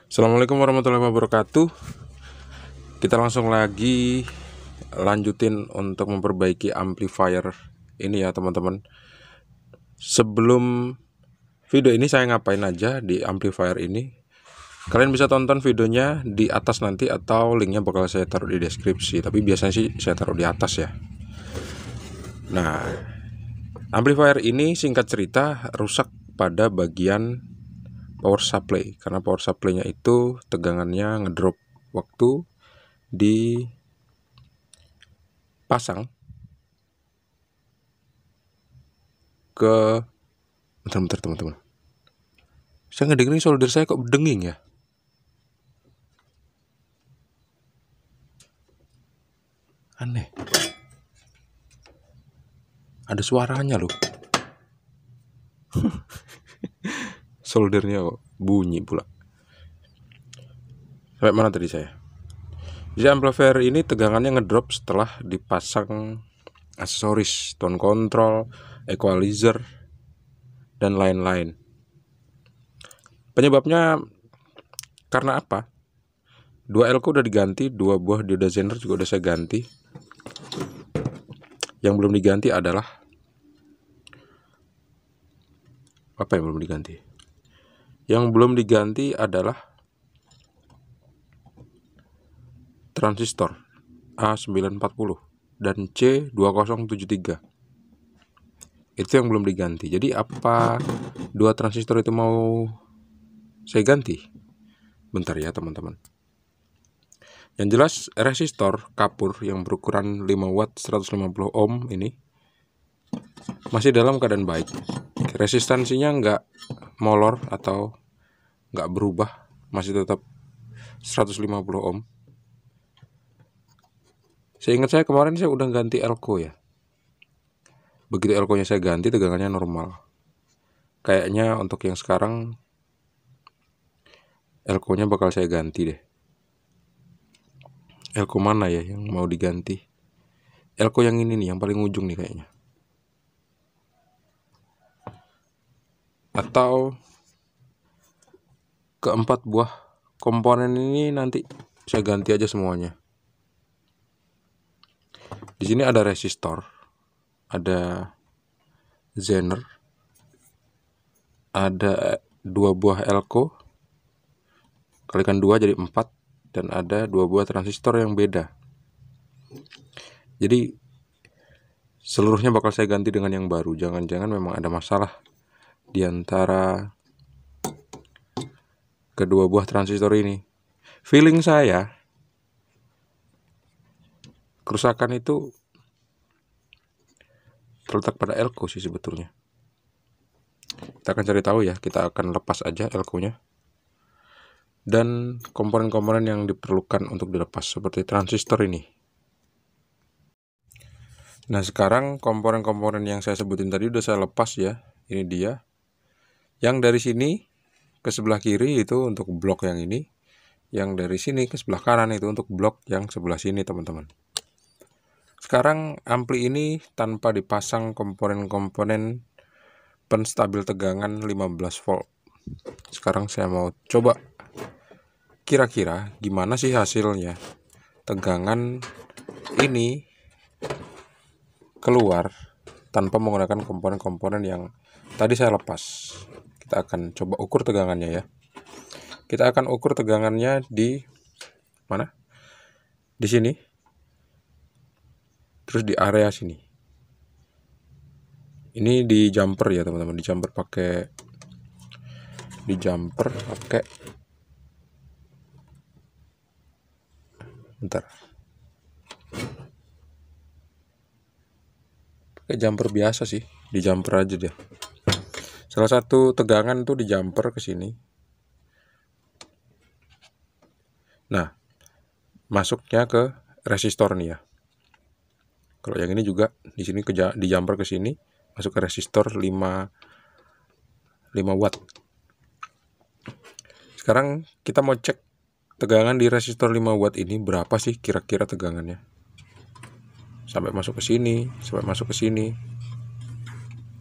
Assalamualaikum warahmatullahi wabarakatuh. Kita langsung lagi lanjutin untuk memperbaiki amplifier ini ya teman-teman. Sebelum video ini saya ngapain aja di amplifier ini, kalian bisa tonton videonya di atas nanti, atau linknya bakal saya taruh di deskripsi. Tapi biasanya sih saya taruh di atas ya. Nah, amplifier ini singkat cerita rusak pada bagian power supply, karena power supply-nya itu tegangannya ngedrop waktu dipasang ke bentar teman-teman. Saya ngedengerin solder saya kok berdenging ya. Aneh. Ada suaranya loh. Soldernya kok bunyi pula. Sampai mana tadi saya? Jadi amplifier ini tegangannya ngedrop setelah dipasang aksesoris, tone control, equalizer, dan lain-lain. Penyebabnya karena apa? 2 elko udah diganti, 2 buah dioda Zener juga udah saya ganti. Yang belum diganti adalah apa yang belum diganti? Yang belum diganti adalah transistor A940 dan C2073. Itu yang belum diganti. Jadi apa 2 transistor itu mau saya ganti? Bentar ya teman-teman. Yang jelas resistor kapur yang berukuran 5 watt 150 ohm ini masih dalam keadaan baik. Resistansinya nggak molor atau nggak berubah, masih tetap 150 ohm. Seingat saya kemarin saya udah ganti elko ya. Begitu elko-nya saya ganti, tegangannya normal. Kayaknya untuk yang sekarang elko-nya bakal saya ganti deh. Elko mana ya yang mau diganti? Elko yang ini nih, yang paling ujung nih kayaknya. Atau keempat buah komponen ini nanti saya ganti aja semuanya. Di sini ada resistor, ada Zener, ada 2 buah elko, kalikan 2 jadi 4, dan ada 2 buah transistor yang beda. Jadi seluruhnya bakal saya ganti dengan yang baru. Jangan-jangan memang ada masalah di antara kedua buah transistor ini. Feeling saya kerusakan itu terletak pada elko sih sebetulnya. Kita akan cari tahu ya. Kita akan lepas aja elko-nya dan komponen-komponen yang diperlukan untuk dilepas, seperti transistor ini. Nah, sekarang komponen-komponen yang saya sebutin tadi udah saya lepas ya. Ini dia. Yang dari sini ke sebelah kiri itu untuk blok yang ini. Yang dari sini ke sebelah kanan itu untuk blok yang sebelah sini, teman-teman. Sekarang ampli ini tanpa dipasang komponen-komponen penstabil tegangan 15 volt. Sekarang saya mau coba kira-kira gimana sih hasilnya tegangan ini keluar tanpa menggunakan komponen-komponen yang tadi saya lepas. Kita akan coba ukur tegangannya ya. Kita akan ukur tegangannya di mana? Di sini. Terus di area sini. Ini di jumper ya teman-teman. Di jumper pakai bentar. Pakai jumper biasa sih. Di jumper aja deh. Salah satu tegangan tuh di jumper ke sini. Nah, masuknya ke resistor nih ya. Kalau yang ini juga di sini di jumper ke sini, masuk ke resistor 5 watt. Sekarang kita mau cek tegangan di resistor 5 watt ini berapa sih kira-kira tegangannya. Sampai masuk ke sini, sampai masuk ke sini.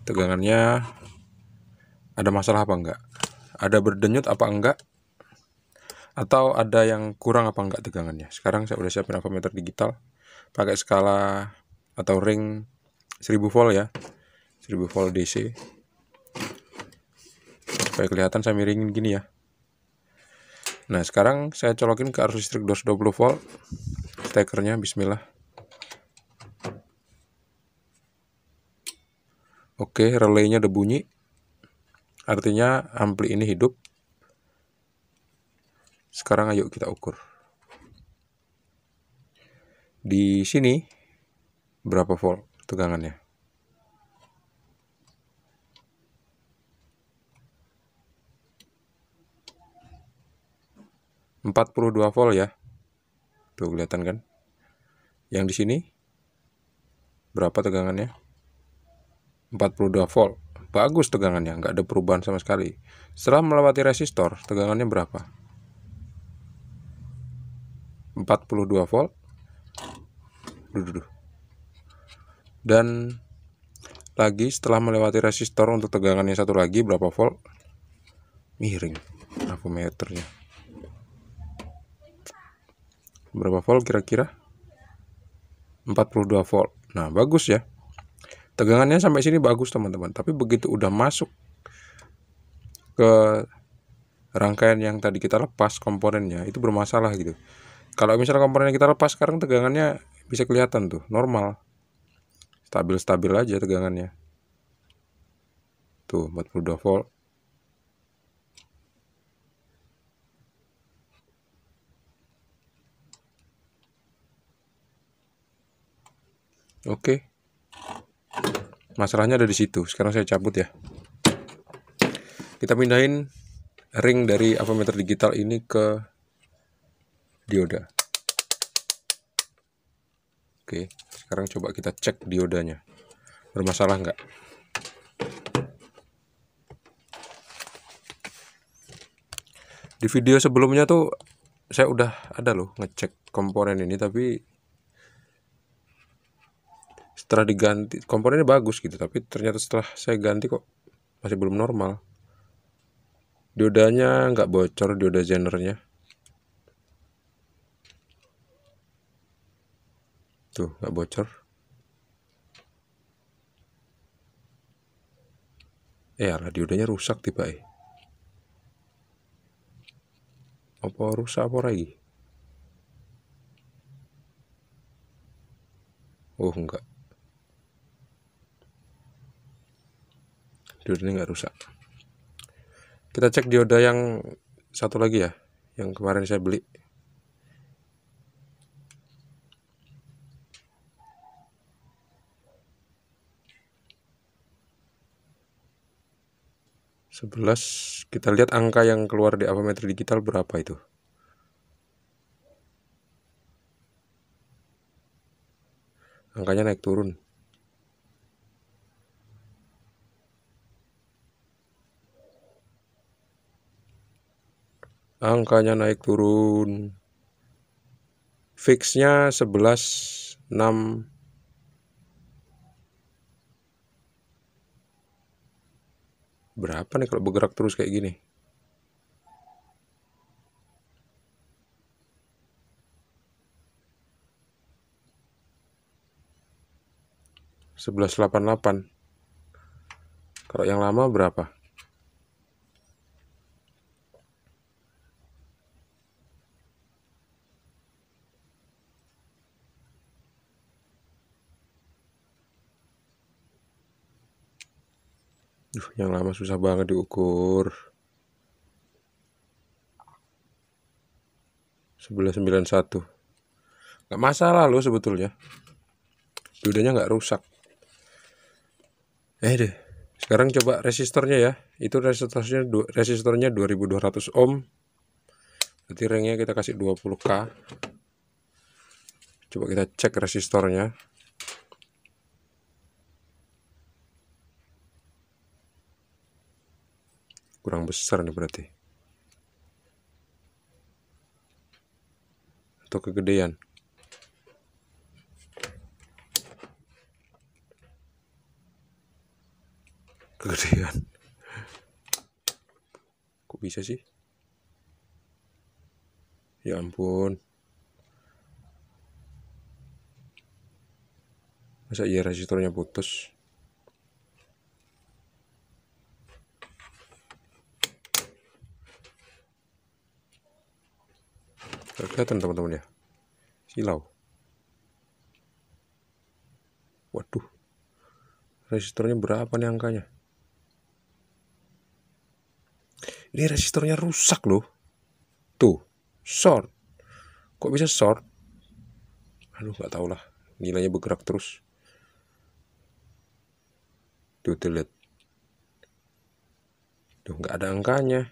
Tegangannya ada masalah apa enggak? Ada berdenyut apa enggak? atau ada yang kurang apa enggak tegangannya. Sekarang saya udah siapin avometer digital pakai skala atau ring 1000 volt ya, 1000 volt DC, supaya kelihatan saya miringin gini ya. Nah sekarang saya colokin ke arus listrik 220 volt stekernya, bismillah. Oke, relaynya udah bunyi, artinya ampli ini hidup. Sekarang ayo kita ukur. Di sini berapa volt tegangannya? 42 volt ya. Tuh kelihatan kan? Yang di sini berapa tegangannya? 42 volt. Bagus tegangannya, nggak ada perubahan sama sekali. Setelah melewati resistor, tegangannya berapa? 42 volt. Dan lagi setelah melewati resistor untuk tegangannya satu lagi berapa volt? Miring avometernya. Berapa volt kira-kira? 42 volt. Nah, bagus ya. Tegangannya sampai sini bagus teman-teman. Tapi begitu udah masuk ke rangkaian yang tadi kita lepas komponennya, itu bermasalah gitu. Kalau misalnya komponen kita lepas sekarang, tegangannya bisa kelihatan tuh normal, stabil-stabil aja tegangannya. Tuh 42 volt. Oke. Masalahnya ada di situ. Sekarang saya cabut ya. Kita pindahin ring dari avometer digital ini ke dioda. Oke, sekarang coba kita cek diodanya. Bermasalah nggak? Di video sebelumnya tuh saya udah ada loh ngecek komponen ini, tapi setelah diganti komponennya bagus gitu, tapi ternyata setelah saya ganti kok masih belum normal. Diodanya nggak bocor, dioda Zenernya tuh nggak bocor. Alah, diodanya rusak tiba apa rusak apa lagi? Oh enggak, diodanya nggak rusak. Kita cek dioda yang satu lagi ya, yang kemarin saya beli. Sebelas. Kita lihat angka yang keluar di avometer digital berapa itu. Angkanya naik turun. Angkanya naik turun. Fixnya 11,6. Berapa nih kalau bergerak terus kayak gini? $11,88. Kalau yang lama berapa? Yang lama susah banget diukur. 11,91. Nggak masalah loh sebetulnya. Diodanya nggak rusak. Deh. Sekarang coba resistornya ya. Itu resistornya 2200 ohm. Berarti ringnya kita kasih 20K. Coba kita cek resistornya. Kurang besar nih berarti. Atau kegedean. Kegedean. Kok bisa sih? Ya ampun, masa iya resistornya putus? Gak kelihatan teman-teman ya, silau. Waduh, resistornya berapa nih angkanya? Ini resistornya rusak loh. Tuh, short. Kok bisa short? Aduh, nggak tahu lah. Nilainya bergerak terus. Tuh, lihat. Tuh, nggak ada angkanya.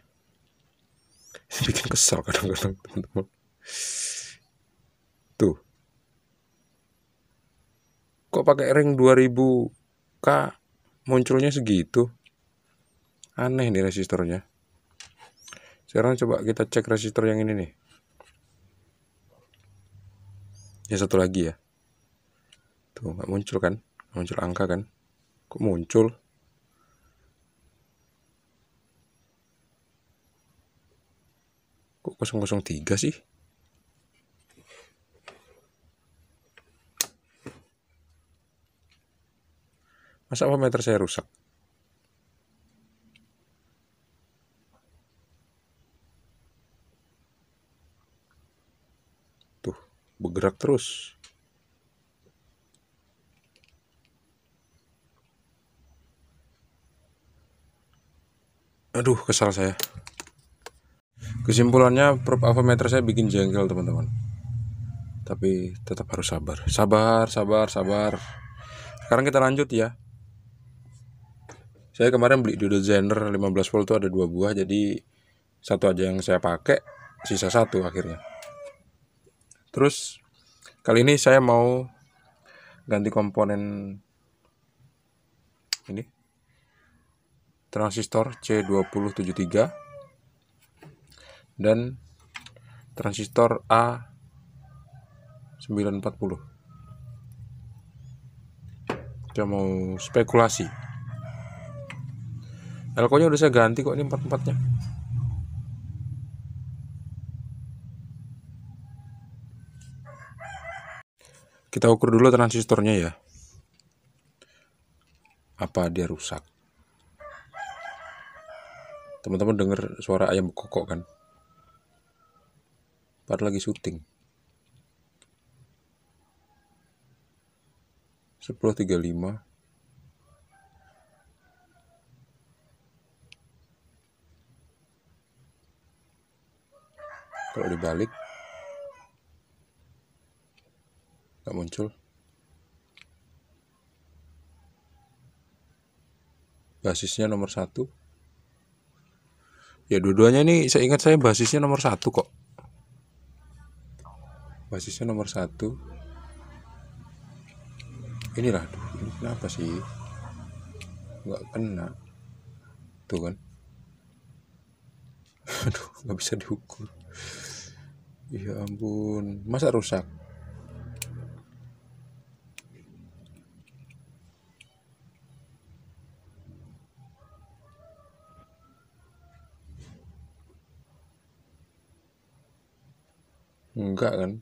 Bikin kesal kadang-kadang teman-teman. Tuh. Kok pakai ring 2000K munculnya segitu? Aneh nih resistornya. Sekarang coba kita cek resistor yang ini nih. Yang satu lagi ya. Tuh, nggak muncul kan? Nggak muncul angka kan? Kok muncul? Kok 003 sih? Masa ammeter saya rusak? Tuh, bergerak terus. Aduh, kesal saya. Kesimpulannya, probe ammeter saya bikin jengkel teman-teman. Tapi tetap harus sabar. Sabar. Sekarang kita lanjut ya. Saya kemarin beli Dodo Zener 15 volt itu ada 2 buah, jadi satu aja yang saya pakai, sisa satu akhirnya. Terus kali ini saya mau ganti komponen ini, transistor C2073 dan transistor A940. Kita mau spekulasi. Elko-nya udah saya ganti kok, ini 4-4-nya. Kita ukur dulu transistornya ya. Apa dia rusak? Teman-teman dengar suara ayam kokok kan? Padahal lagi syuting. 10.35. Kalau dibalik nggak muncul. Basisnya nomor 1. Ya dua-duanya ini saya ingat saya basisnya nomor 1 kok. Basisnya nomor 1. Inilah, ini kenapa sih nggak kena? Tuh kan. Aduh, nggak bisa diukur. Ya ampun, masa rusak? Enggak kan?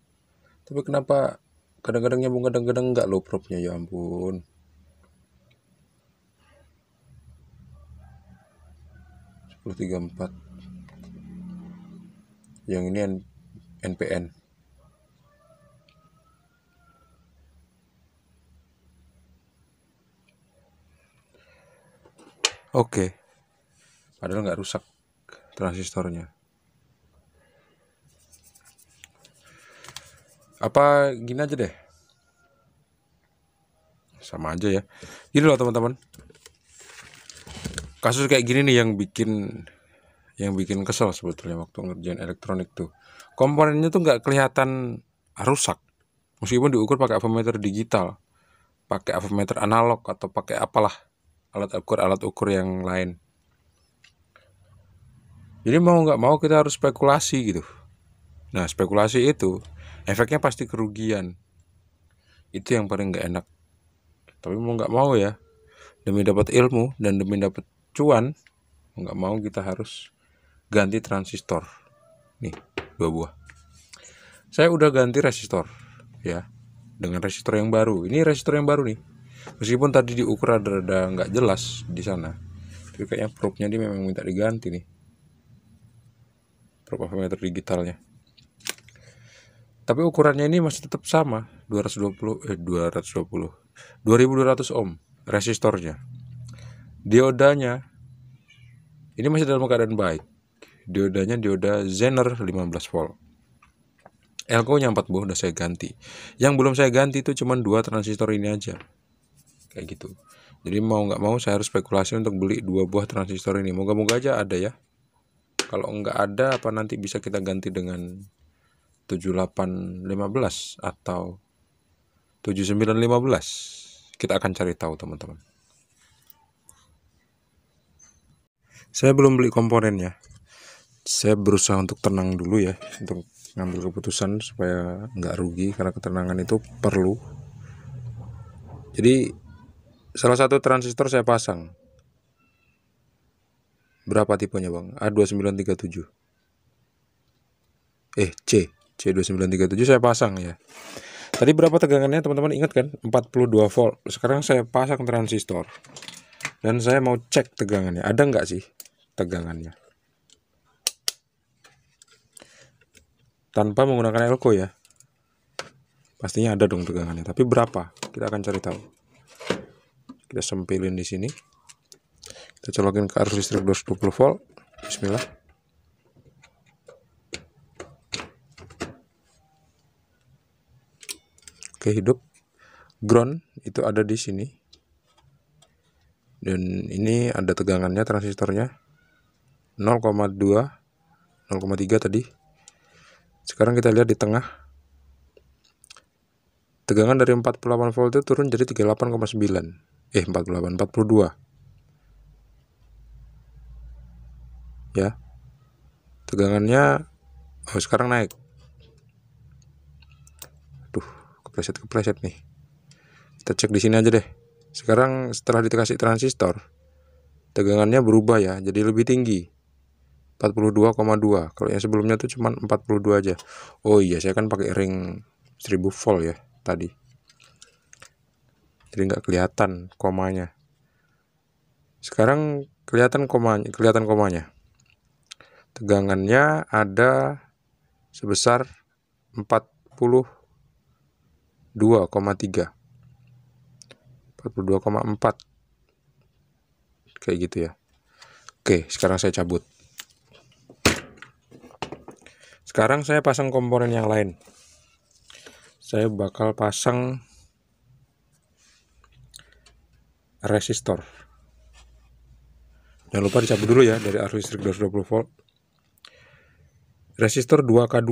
Tapi kenapa kadang-kadang nyambung, kadang-kadang enggak low probe-nya, ya ampun. 10.34. Yang ini NPN. Oke. Padahal nggak rusak transistornya. Apa gini aja deh. Sama aja ya. Gini loh teman-teman. Kasus kayak gini nih yang bikin kesel sebetulnya waktu ngerjain elektronik tuh. Komponennya tuh nggak kelihatan rusak. Meskipun diukur pakai ammeter digital, pakai ammeter analog atau pakai apalah alat ukur yang lain. Jadi mau nggak mau kita harus spekulasi gitu. Nah, spekulasi itu efeknya pasti kerugian. Itu yang paling nggak enak. Tapi mau nggak mau ya, demi dapat ilmu dan demi dapat cuan, nggak mau kita harus ganti transistor. Nih, 2 buah. Saya udah ganti resistor ya, dengan resistor yang baru. Ini resistor yang baru nih. Meskipun tadi diukur ada nggak jelas di sana, tapi kayaknya probe-nya dia memang minta diganti nih, probe ammeter digitalnya. Tapi ukurannya ini masih tetap sama, 2200 ohm resistornya. Diodanya ini masih dalam keadaan baik. Diodanya dioda Zener 15 volt. Elko-nya 4 buah udah saya ganti. Yang belum saya ganti itu cuma 2 transistor ini aja. Kayak gitu. Jadi mau nggak mau saya harus spekulasi untuk beli 2 buah transistor ini. Moga-moga aja ada ya. Kalau nggak ada, apa nanti bisa kita ganti dengan 7815 atau 7915. Kita akan cari tahu teman-teman. Saya belum beli komponennya. Saya berusaha untuk tenang dulu ya, untuk ngambil keputusan supaya nggak rugi, karena ketenangan itu perlu. Jadi salah satu transistor saya pasang. Berapa tipenya bang? A2937. C2937 saya pasang ya. Tadi berapa tegangannya teman-teman ingat kan? 42 volt. Sekarang saya pasang transistor. Dan saya mau cek tegangannya. Ada nggak sih tegangannya? Tanpa menggunakan elko ya. Pastinya ada dong tegangannya. Tapi berapa? Kita akan cari tahu. Kita sempilin di sini. Kita colokin ke arus listrik 220 volt. Bismillah. Oke, hidup. Ground itu ada di sini. Dan ini ada tegangannya transistornya 0,2, 0,3 tadi. Sekarang kita lihat di tengah. Tegangan dari 48 volt itu turun jadi 38,9. 42. Ya. Tegangannya sekarang naik. Kepleset nih. Kita cek di sini aja deh. Sekarang setelah dikasih transistor, tegangannya berubah ya, jadi lebih tinggi. 42,2. Kalau yang sebelumnya tuh cuma 42 aja. Oh iya, saya kan pakai ring 1000 volt ya tadi. Jadi nggak kelihatan komanya. Sekarang kelihatan komanya. Tegangannya ada sebesar 42,3. 42,4 kayak gitu ya. Oke, sekarang saya cabut. Sekarang saya pasang komponen yang lain. Saya bakal pasang resistor. Jangan lupa dicabut dulu ya dari arus listrik 220 volt. Resistor 2K2.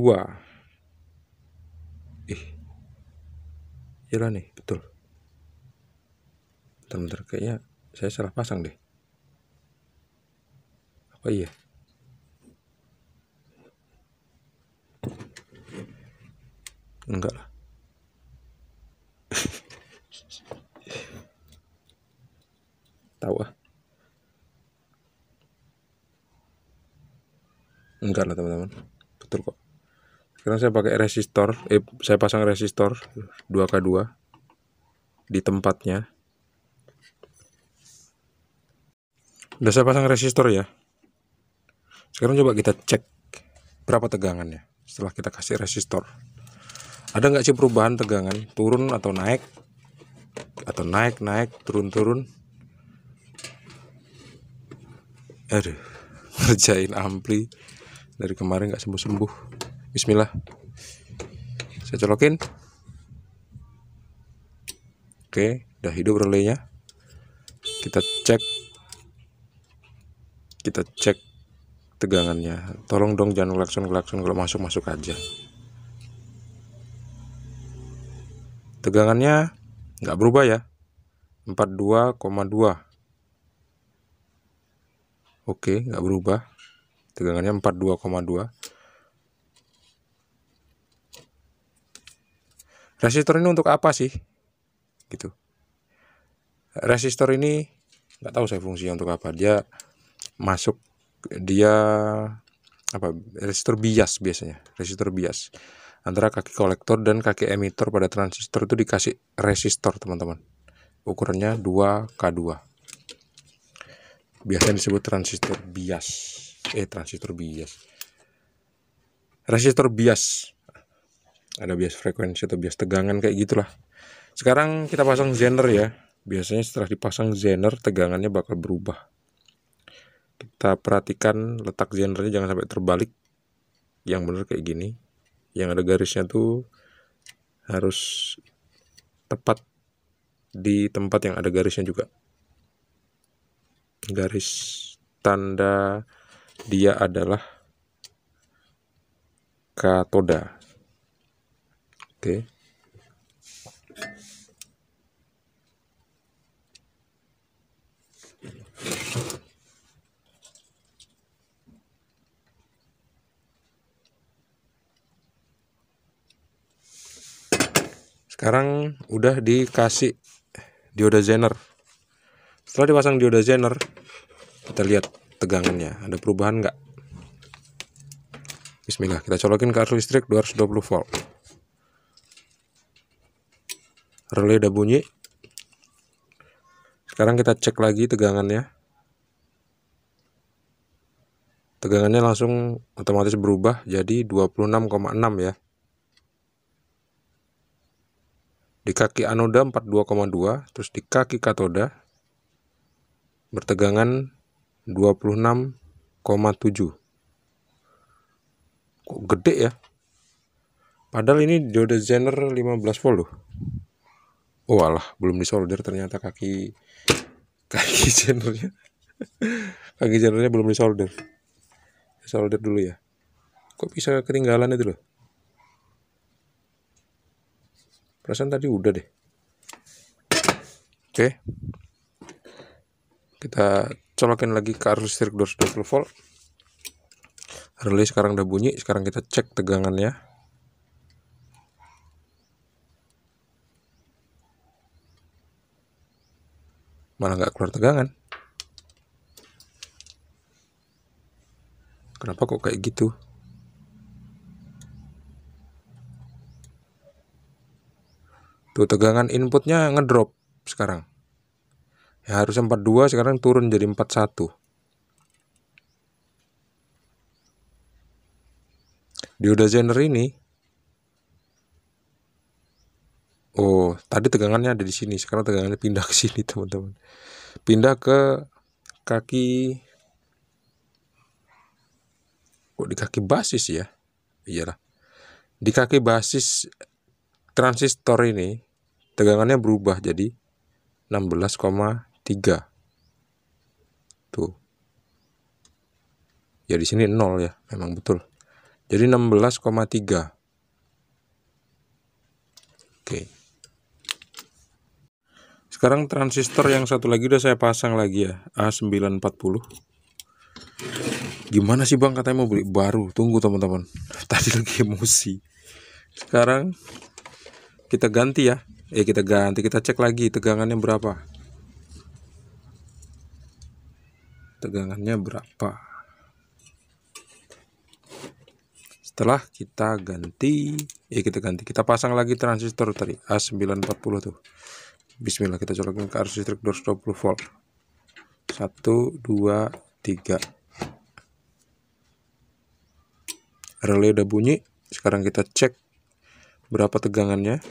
Gila nih, betul. Bentar, kayaknya saya salah pasang deh. Apa iya? Enggak lah. Tahu ah. Enggak lah teman-teman. Betul kok. Sekarang saya pakai resistor. Saya pasang resistor 2K2 di tempatnya. Udah saya pasang resistor ya. Sekarang coba kita cek berapa tegangannya setelah kita kasih resistor. Ada nggak sih perubahan tegangan, turun atau naik, turun. Aduh, ngerjain ampli dari kemarin nggak sembuh. Bismillah. Saya colokin. Oke, udah hidup relaynya. Kita cek tegangannya. Tolong dong jangan klakson kalau masuk aja. Tegangannya nggak berubah ya, 42,2. Oke, nggak berubah. Tegangannya 42,2. Resistor ini untuk apa sih? Gitu. Resistor ini nggak tahu saya fungsinya untuk apa. Dia resistor bias biasanya. Resistor bias. antara kaki kolektor dan kaki emitor pada transistor itu dikasih resistor, teman-teman. Ukurannya 2K2. Biasanya disebut transistor bias. Resistor bias. Ada bias frekuensi atau bias tegangan kayak gitulah. Sekarang kita pasang zener ya. Biasanya setelah dipasang zener, tegangannya bakal berubah. Kita perhatikan letak zenernya jangan sampai terbalik. Yang benar kayak gini. Yang ada garisnya tuh harus tepat di tempat yang ada garisnya juga. Garis tanda dia adalah katoda. Oke. Sekarang udah dikasih dioda zener. Setelah dipasang dioda zener, kita lihat tegangannya, ada perubahan nggak? Bismillah, kita colokin ke arus listrik 220 volt. Relay udah bunyi. Sekarang kita cek lagi tegangannya. Tegangannya langsung otomatis berubah jadi 26,6 ya. Di kaki anoda 42,2, terus di kaki katoda bertegangan 26,7. Kok gede ya? Padahal ini dioda zener 15 volt loh. Oh alah, belum disolder ternyata kaki zenernya. Kaki zenernya belum disolder. Solder dulu ya. Kok bisa ketinggalan itu loh? Perasaan tadi udah deh. Oke. Kita colokin lagi ke arus listrik 220 volt. Relay sekarang udah bunyi. Sekarang kita cek tegangannya. Malah nggak keluar tegangan. Kenapa kok kayak gitu? Tuh tegangan inputnya ngedrop sekarang. Ya harusnya 42, sekarang turun jadi 41. Dioda zener ini, oh tadi tegangannya ada di sini, sekarang tegangannya pindah ke sini teman-teman. Pindah ke kaki, kok di kaki basis ya? Iyalah. Di kaki basis transistor ini tegangannya berubah jadi 16,3. Tuh. Ya di sini 0 ya, memang betul. Jadi 16,3. Oke. Sekarang transistor yang satu lagi udah saya pasang lagi ya, A940. Gimana sih bang, katanya mau beli baru? Tunggu teman-teman, tadi lagi emosi. Sekarang kita ganti ya. Kita cek lagi tegangannya berapa. Setelah kita ganti, kita pasang lagi transistor tadi A940 tuh. Bismillah, kita colokin ke arus listrik 220 volt. 1, 2, 3. Relay udah bunyi. Sekarang kita cek berapa tegangannya.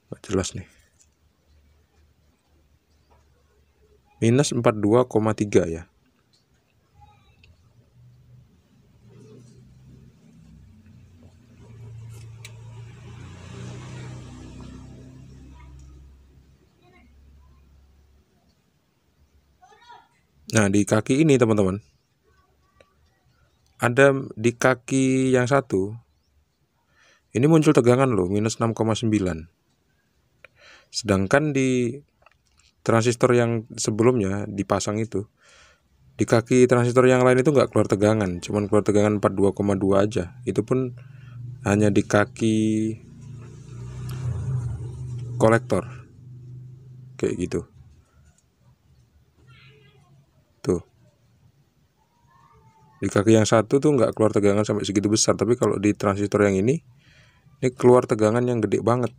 Nggak jelas nih. Minus 42,3 ya. Nah, di kaki ini teman-teman, ada di kaki yang satu, ini muncul tegangan loh, minus 6,9. Sedangkan di transistor yang sebelumnya dipasang itu, di kaki transistor yang lain itu nggak keluar tegangan, cuman keluar tegangan 42,2 aja. Itu pun hanya di kaki kolektor kayak gitu. Tuh, di kaki yang satu tuh nggak keluar tegangan sampai segitu besar, tapi kalau di transistor yang ini keluar tegangan yang gede banget,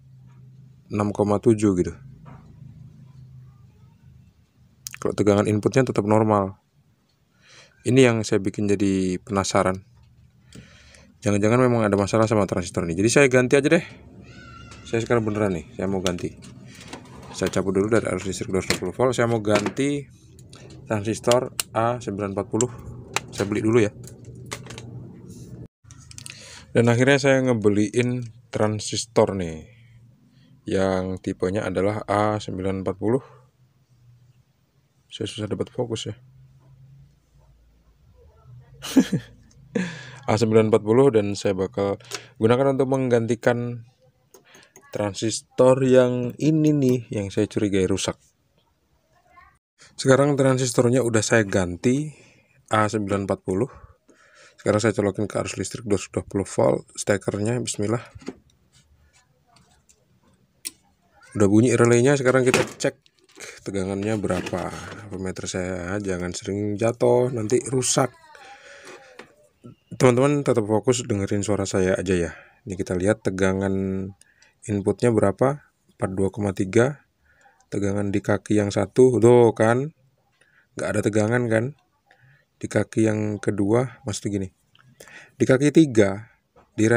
6,7 gitu. Kalau tegangan inputnya tetap normal. Ini yang saya bikin jadi penasaran. Jangan-jangan memang ada masalah sama transistor ini. Jadi saya ganti aja deh. Saya sekarang beneran nih, saya mau ganti. Saya cabut dulu dari arus listrik 220 volt. Saya mau ganti transistor A940. Saya beli dulu ya. Dan akhirnya saya ngebeliin transistor nih, yang tipenya adalah A940. Saya susah dapat fokus ya. A940, dan saya bakal gunakan untuk menggantikan transistor yang ini nih, yang saya curigai rusak. Sekarang transistornya udah saya ganti, A940. Sekarang saya colokin ke arus listrik 220 volt, stekernya, bismillah. Udah bunyi relaynya, sekarang kita cek tegangannya berapa. Voltmeter saya jangan sering jatuh, nanti rusak. Teman-teman tetap fokus dengerin suara saya aja ya. Ini kita lihat tegangan inputnya berapa, 42,3. Tegangan di kaki yang satu, tuh kan nggak ada tegangan kan. Di kaki yang kedua, maksudnya gini, di kaki 3 di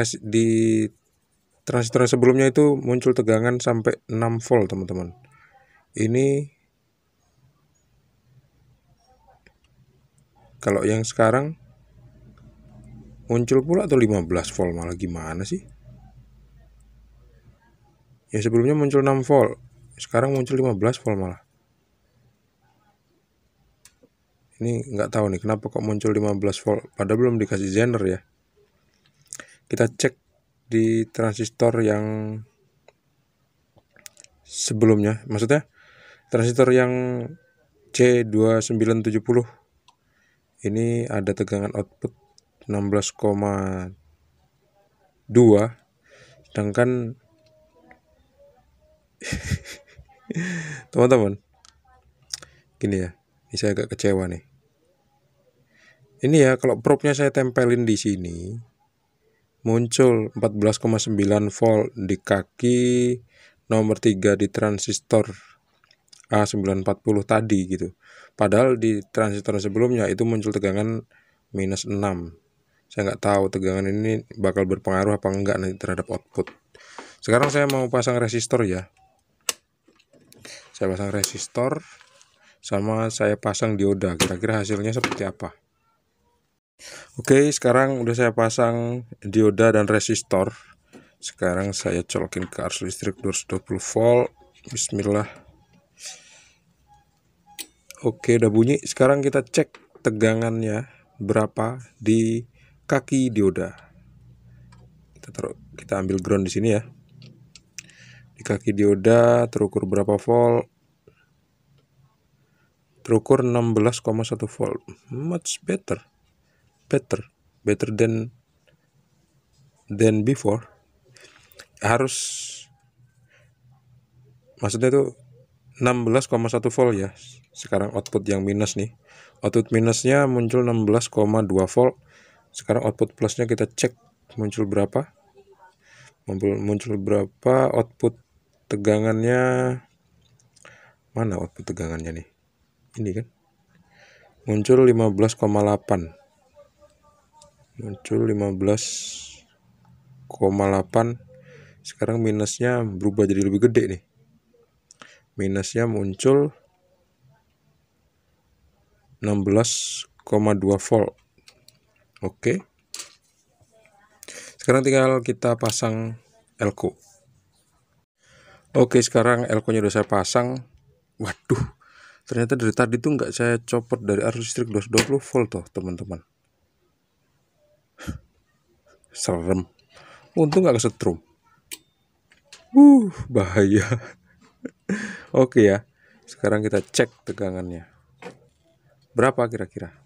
transistor sebelumnya itu muncul tegangan sampai 6 volt teman-teman. Ini kalau yang sekarang muncul pula atau 15 volt, malah gimana sih? Ya sebelumnya muncul 6 volt, sekarang muncul 15 volt malah. Ini nggak tahu nih kenapa kok muncul 15 volt, padahal belum dikasih zener ya. Kita cek di transistor yang sebelumnya, maksudnya transistor yang C2970. Ini ada tegangan output 16,2, sedangkan teman-teman gini ya, ini saya agak kecewa nih. Ini ya, kalau probe-nya saya tempelin di sini muncul 14,9 volt di kaki nomor 3 di transistor A940 tadi gitu. Padahal di transistor sebelumnya itu muncul tegangan minus 6. Saya nggak tahu tegangan ini bakal berpengaruh apa enggak nanti terhadap output. Sekarang saya mau pasang resistor ya. Saya pasang resistor sama saya pasang dioda. Kira-kira hasilnya seperti apa? Oke, sekarang udah saya pasang dioda dan resistor. Sekarang saya colokin ke arus listrik 220 volt. Bismillah. Oke, udah bunyi. Sekarang kita cek tegangannya berapa di kaki dioda. Kita ambil ground di sini ya. Di kaki dioda terukur berapa volt? Terukur 16,1 volt. Much better than before. Harus, maksudnya itu 16,1 volt ya. Sekarang output yang minus nih, output minusnya muncul 16,2 volt. Sekarang output plusnya kita cek muncul berapa, output tegangannya. Mana output tegangannya nih, ini kan muncul 15,8, muncul 15,8. Sekarang minusnya berubah jadi lebih gede nih, minusnya muncul 16,2 volt. Oke, sekarang tinggal kita pasang elko. Oke, sekarang elko-nya udah saya pasang. Waduh, ternyata dari tadi tuh nggak saya copot dari arus listrik 220 volt tuh teman-teman. Serem. Untung nggak kesetrum. Bahaya. Oke ya, sekarang kita cek tegangannya. Berapa kira-kira?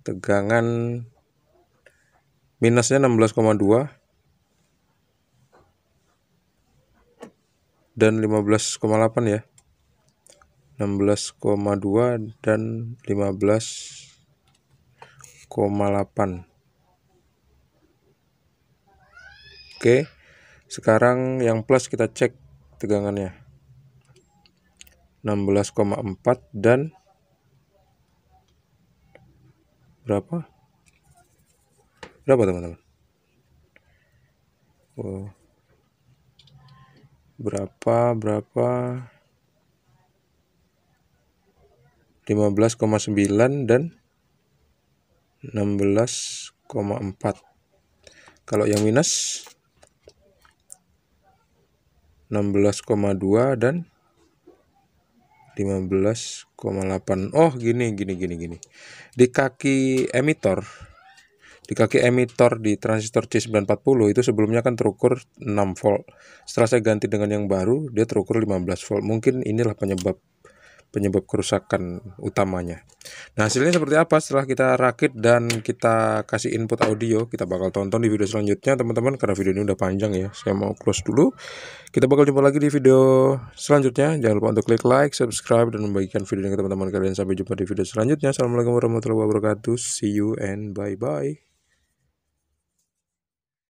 Tegangan minusnya 16,2. dan 15,8 ya. 16,2 dan 15,8. Oke, sekarang yang plus kita cek tegangannya. 16,4 dan berapa teman-teman? Oh, berapa 15,9 dan 16,4. Kalau yang minus 16,2 dan 15,8. Oh, gini. Di kaki emitor di transistor C940 itu sebelumnya kan terukur 6 volt. Setelah saya ganti dengan yang baru, dia terukur 15 volt. Mungkin inilah penyebab kerusakan utamanya. Nah, hasilnya seperti apa setelah kita rakit dan kita kasih input audio, kita bakal tonton di video selanjutnya teman-teman, karena video ini udah panjang ya. Saya mau close dulu. Kita bakal jumpa lagi di video selanjutnya. Jangan lupa untuk klik like, subscribe, dan membagikan video ini ke teman-teman kalian. Sampai jumpa di video selanjutnya. Assalamualaikum warahmatullahi wabarakatuh. See you and bye-bye.